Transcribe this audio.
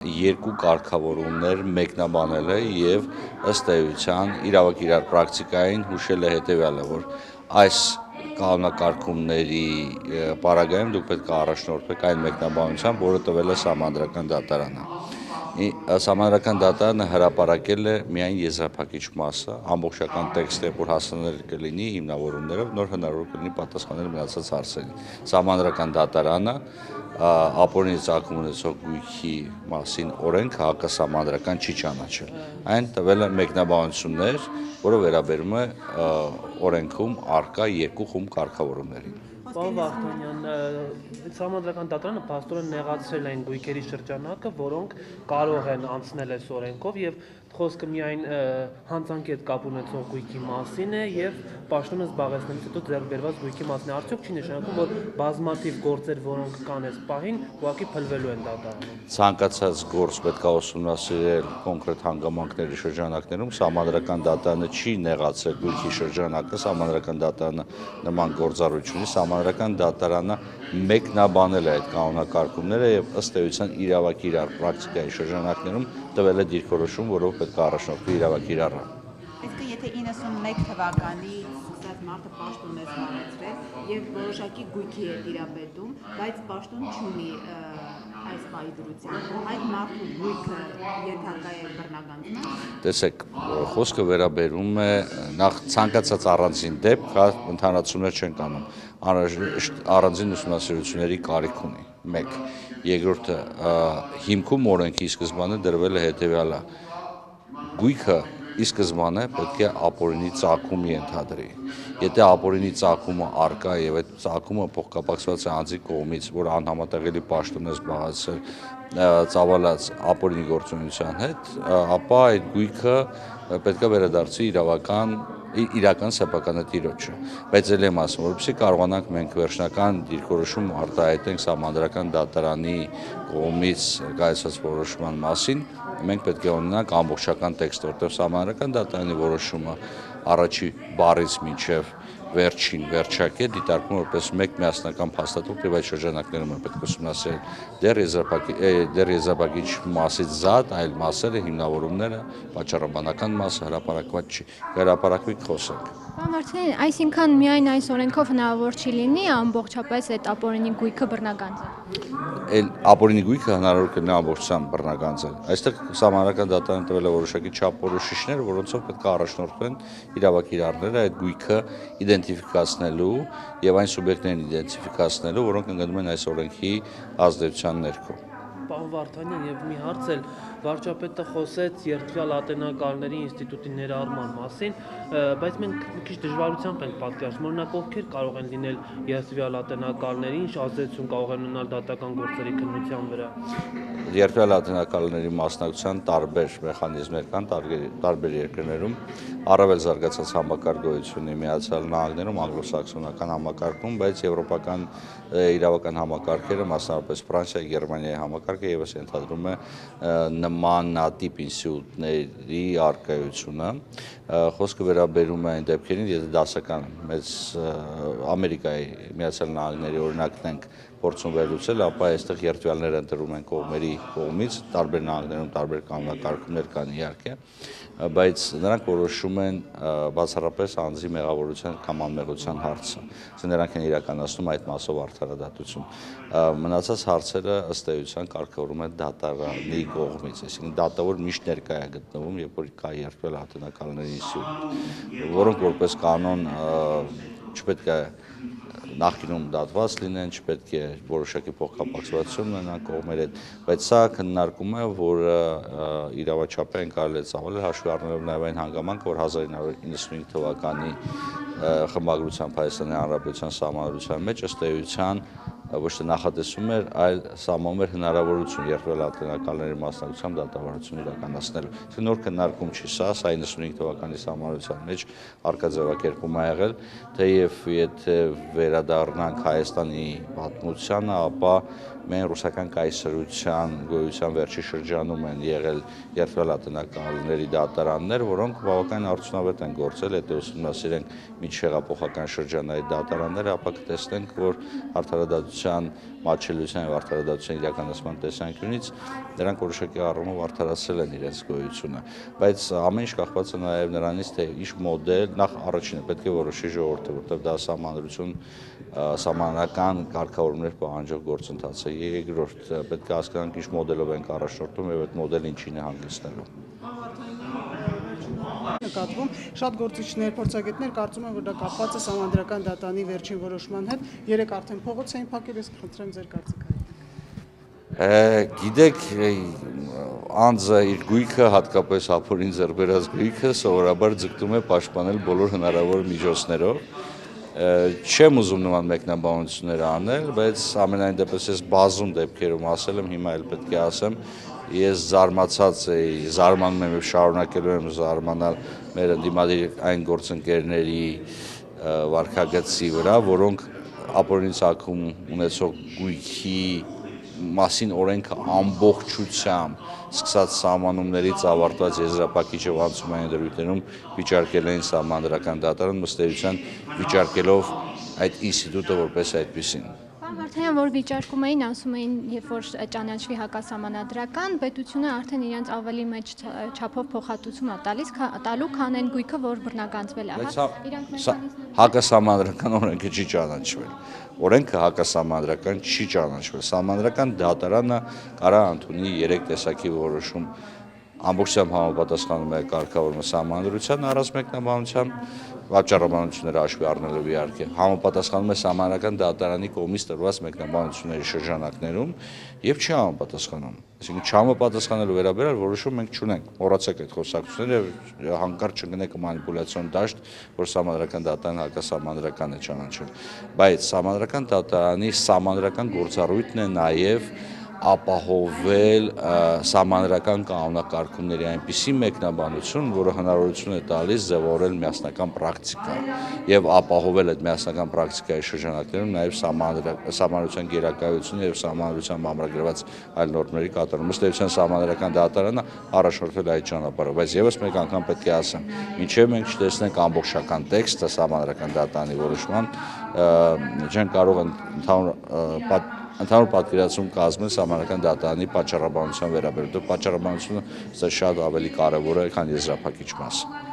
Երկու կարգավորումներ մեկնաբանել է եւ ըստ էության իրավակ իրար պրակտիկային հուշել է հետեւյալը, որ այս կանոնակարգումների պարագայում դուք պետք է առաջնորդվեք այն մեկնաբանությամբ, որը տվել է Սահմանադրական դատարանը։ Սահմանադրական դատարանը հրապարակել է միայն եզրափակիչ մասը, ամբողջական տեքստը, որ հասանել կլինի հիմնավորումներով, նոր հնարավոր կլինի պատասխանել մնացած հարցերին։ Սահմանադրական դատարանը ապօրինի ծագում ունեցող գույքի մասին օրենքը հակասահմանադրական չի ճանաչել։ Այն տվել է մեկնաբանություններ, որը վերաբերում է օրենքում առկա երկու խումբ կարգավորումներին։ Պարոն Վարդանյան, Սահմանադրական դատարանը փաստորեն նեղացրել են գույքերի շրջանակը, որոնք կարող են անցնել այս օրենքով եւ խոսքը միայն հանցանքի հետ կապ ունեցող գույքի մասին է եւ պաշտոնը զբաղեցնելուց հետո ձեռք բերված գույքի մասին է։ Արդյոք չի նշանակում, որ բազմաթիվ գործեր, որոնք կան այս պահին, ուղղակի փլվելու են դատարանում։ Ցանկացած գործ պետք է ուսումնասիրել կոնկրետ հանգամանքների շրջանակներում, Սահմանադրական դատարանը չի նեղացրել գույքի շրջանակը, Սահմանադրական դատարանը նման գործառույթ ունի, Սահմանադրական դատարանը մեկնաբանել է այդ կանոնակարգումները եւ ըստ էության իրավակ իրար պրակտիկայի շրջանակներում տվել է դիրքորոշում, որով պետք է առաջնորդվի իրավակ իրարը։ Իսկ եթե 91 թվականից սկսած մարդը պաշտոն է զբաղեցրել եւ որոշակի գույքի է տիրապետում, բայց պաշտոն չունի այս պահի դրությամբ, այդ մարդու գույքը ենթակա է բռնականության։ Տեսեք, խոսքը վերաբերում է նախ ցանկացած առանձին դեպք, ընդհանրացումներ չեն կանում, առանձին ուսումնասիրությունների կարիք ունի։ 1. Երկրորդը, հիմքում օրենքի սկզբանը դրվել է հետևյալը. գույքը ի սկզբանե պետք է ապօրինի ծագումի ենթադրի։ Եթե ապօրինի ծագումը առկա եւ այդ ծագումը փոխկապակցված է անձի կողմից, որ անհամատեղելի պաշտոն է զբաղեցրել ծավալած ապօրինի գործունեության հետ, ապա այդ գույքը պետք է վերադարձի իրական սեփականատիրոջը։ Բայց ել եմ ասում, որովհետեւ կարողանանք մենք վերջնական դիրքորոշում արտահայտենք Սահմանադրական դատարանի կողմից կայացած որոշման մասին, մենք պետք է ունենանք ամբողջական տեքստ, որտեղ Սահմանադրական դատարանի որոշումը առաջի բառից մինչև վերջին վերջակետ դիտարկվում որպես մեկ միասնական փաստաթուղթ եւ այդ շրջանակներում է պետք ուսումնասիրել դեռ եզրափակիչ մասից զատ այլ մասերը, հիմնավորումները, պատճառաբանական մասը հրապարակված չի, հրապարակվի խոսենք։ Պարոն Վարդանյան, այսինքն միայն այս օրենքով հնարավոր չի լինի ամբողջապես այդ ապօրինի գույքը բռնականցել։ Ապօրինի գույքը հնարավոր կլինի ամբողջությամբ բռնականցել։ Այստեղ Սահմանադրական դատարանը տվել է որոշակի չափորոշիչներ, որոնցով պետք է առաջնորդվեն իրավակ իրարները այդ գույքը իդենտիֆիկացնելու եւ այն սուբյեկտներին իդենտիֆիկացնելու, որոնք ընկնում են այս օրենքի ազդեցության ներքո։ Պարոն Վարդանյան, եւ մի հարց էլ վարչապետը խոսեց երթվյալ ատենակալների ինստիտուտի ներառման մասին, բայց մենք մի քիչ դժվարությամբ ենք պատկերացնում, օրինակ ովքեր կարող են լինել երթվյալ ատենակալների, ինչ ազդեցություն կարող են ունենալ դատական գործերի քննության վրա։ Երթվյալ ատենակալների մասնակցության տարբեր մեխանիզմներ կան տարբեր երկրներում, առավել զարգացած համակարգ գոյություն ունի Միացյալ Նահանգներում, անգլոսաքսոնական համակարգում, բայց եվրոպական իրավական համակարգերը, մասնավորապես Ֆրանսիայի, Գերմանիայի համակարգը եւս ենթադրում է նմանատիպ ինստիտուտների առկայությունը։ Խոսքը վերաբերում է այն դեպքերին, եթե դասական մեծ Ամերիկայի Միացյալ Նահանգների օրինակն ենք փորձում վերլուծել, ապա այստեղ երթվյալները ընտրվում են կողմերի կողմից, տարբեր նահանգներում տարբեր կանոնակարգումներ կան իհարկե, բայց նրանք որոշում են բացառապես անձի մեղավորության կամ անմեղության հարցը։ Նրանք են իրականացնում այդ մասով արդարադատություն։ Մնացած հարցերը ըստ էության կարգավորում են դատարանի կողմից, այսինքն դատավոր միշտ ներկայ է գտնվում, երբ որ կա երթվյալ ատենակալների ինստիտուտ, որոնք որպես կանոն չպետք է նախկինում դատված լինեն, չպետք է որոշակի փոխկապակցվածություն ունենան կողմերի հետ, բայց սա քննարկում է, որը իրավաչափային կարելի է ծավալել հաշվի առնելով նաև այն հանգամանքը, որ 1995 թվականի խմբագրությամբ Հայաստանի Հանրապետության Սահմանադրության մեջ ըստ էության ոչ թե նախատեսում էր, այլ սահմանում էր հնարավորություն երթվյալ ատենակալների մասնակցությամբ դատավարություն իրականացնելու։ Իսկ նոր քննարկում չի սա 95 թվականի Սահմանադրության մեջ առկա ձևակերպում ա եղել, թեև եթե վերադառնանք Հայաստանի պատմությանը, ապա միայն ռուսական կայսրության գոյության վերջի շրջանում են եղել երթվելատնականների դատարաններ, որոնք բավական արդյունավետ են գործել, եթե ուսումնասիրենք միջհեղափոխական շրջանային դատարանները, ապա կտեսնենք, որ արդարադատության մատչելիության եւ արդարադատության իրականացման տեսանկյունից նրանք որոշակի առումով արդարացրել են իրենց գոյությունը, բայց ամեն ինչ կախված է նաեւ նրանից, թե ինչ մոդել, նախ առաջինը պետք է որոշի ժողովուրդը, որտեղ դա սահմանադրություն սահմանական կարգավորումներ պահանջող գործընթաց է, երկրորդ պետք է հասկանանք ինչ մոդելով ենք առաջնորդում եւ այդ մոդելը ինչին է հանգեցնելու։ Նկատվում շատ գործիչներ, փորձագետներ կարծում են, որ դա կապված է սահմանադրական դատանի վերջին որոշման հետ։ Երեք արդեն փողոց էին փակել, ես խնդրեմ ձեր կարծիքը։ Գիտեք, անձը իր գույքը, հատկապես հափորին ձեռբերած գույքը, սովորաբար ձգտում է պաշտպանել բոլոր հնարավոր միջոցներով։ Չեմ ուզում նման մեկնաբանություններ անել, բայց ամենայն դեպս ես բազում դեպքերում ասել եմ, հիմա էլ պետք է ասեմ, ես զարմացած էի, զարմանում եմ եւ շարունակելու եմ զարմանալ մեր ընդդիմադիր այն գործընկերների վարքագծի վրա, որոնք ապօրինի ցակում ունեցող գույքի մասին օրենքը ամբողջությամբ սկսած սահմանումներից ավարտված եզրափակիչ եւ անցումային դրույթներում վիճարկել էին սահմանադրական դատարան, ըստ էության վիճարկելով այդ ինստիտուտը որպես այդպիսին։ Պարոն Վարդանյան, որ վիճարկում էին, ասում էին, երբ որ ճանաչվի հակասահմանադրական, պետությունը արդեն իրենց ավելի մեծ չափով փոխհատուցում է տալու, քան այն գույքը, որ բռնագանձվել է, Հակասահմանադրական օրենքը չի ճանաչվել։ Օրենքը հակասահմանադրական չի ճանաչվել։ Սահմանադրական դատարանը կարա ընդունի 3 տեսակի որոշում, ամբողջությամբ համապատասխանում է կարգավորումը սահմանադրության առանց մեկնաբանության, պատճառաբանությունները հաշվի առնելով իհարկե, համապատասխանում է սահմանադրական դատարանի կողմից տրված մեկնաբանությունների շրջանակներում եւ չի համապատասխանում։ Այսինքն չհամապատասխանելու վերաբերյալ որոշում մենք չունենք։ Մոռացեք այդ խոսակցությունները եւ հանկարծ չգնեք մանիպուլյացիոն դաշտ, որ սահմանադրական դատարանը հակասահմանադրական է ճանաչել։ Բայց սահմանադրական դատարանի սահմանադրական գործառույթն է նաեւ ապահովել սահմանադրական կանոնակարգումների այնպիսի մեկնաբանություն, որը հնարավորություն է տալիս ձևավորել միասնական պրակտիկա եւ ապահովել այդ միասնական պրակտիկայի շրջանակներում նաեւ սահմանադրության գերակայությունը եւ սահմանադրությամբ ամրագրված այլ նորմերի կատարում։ Ըստ էության սահմանադրական դատարանը առաջնորդվել այդ ճանապարհով, բայց եւս մեկ անգամ պետք է ասեմ, մինչեւ մենք չտեսնենք ամբողջական տեքստը սահմանադրական դատարանի որոշման, չեն կարող ընդհանուր պատկերացում կազմել սահմանադրական դատարանի պատճառաբանության վերաբերյալ։ Պատճառաբանությունը շատ ավելի կարևոր է, քան եզրափակիչ մասը։